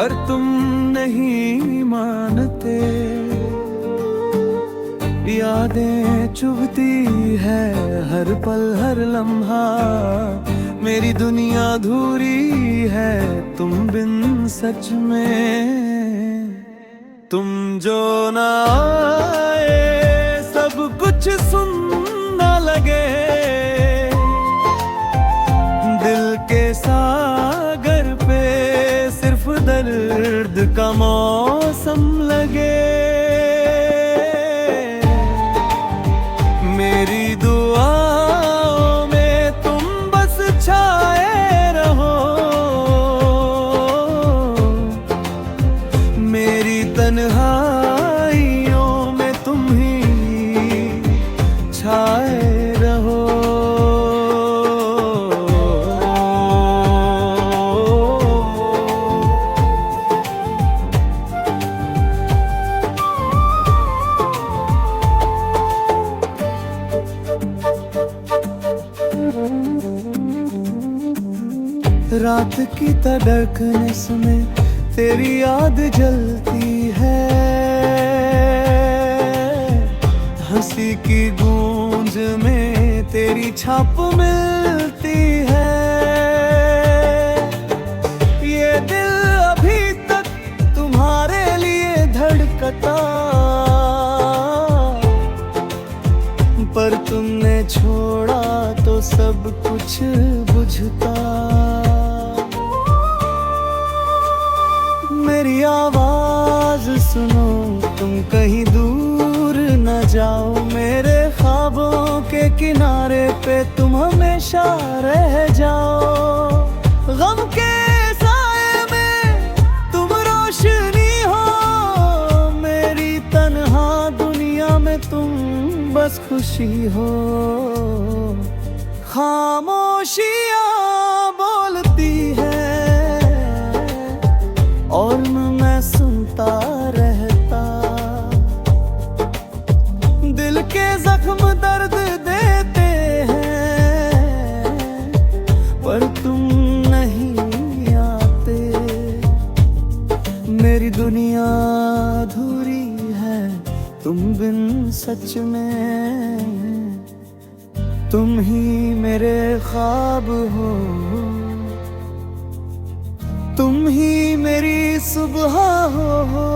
पर तुम नहीं मानते। यादें चुभती है हर पल हर लम्हा, मेरी दुनिया अधूरी है तुम बिन सच में। तुम जो ना आए सब कुछ सुनना लगे, दिल के सागर पे सिर्फ दर्द का मौसम लगे। मेरी दुआओं में तुम बस छाए रहो, मेरी तन्हाइयों में तुम ही छाए रहो। रात की तड़कने में तेरी याद जलती है, हंसी की गूंज में तेरी छाप मिलती है। ये दिल अभी तक तुम्हारे लिए धड़कता, पर तुमने छोड़ा तो सब कुछ बुझता। मेरी आवाज सुनो तुम कहीं दूर न जाओ, मेरे ख्वाबों के किनारे पे तुम हमेशा रह जाओ। गम के साए में तुम रोशनी हो, मेरी तन्हा दुनिया में तुम बस खुशी हो। खामोशियाँ बोलती है और मैं सुनता रहता, दिल के जख्म दर्द देते हैं पर तुम नहीं आते। मेरी दुनिया अधूरी है तुम बिन सच में, तुम ही मेरे ख्वाब हो, तुम ही मेरी सुबह हो।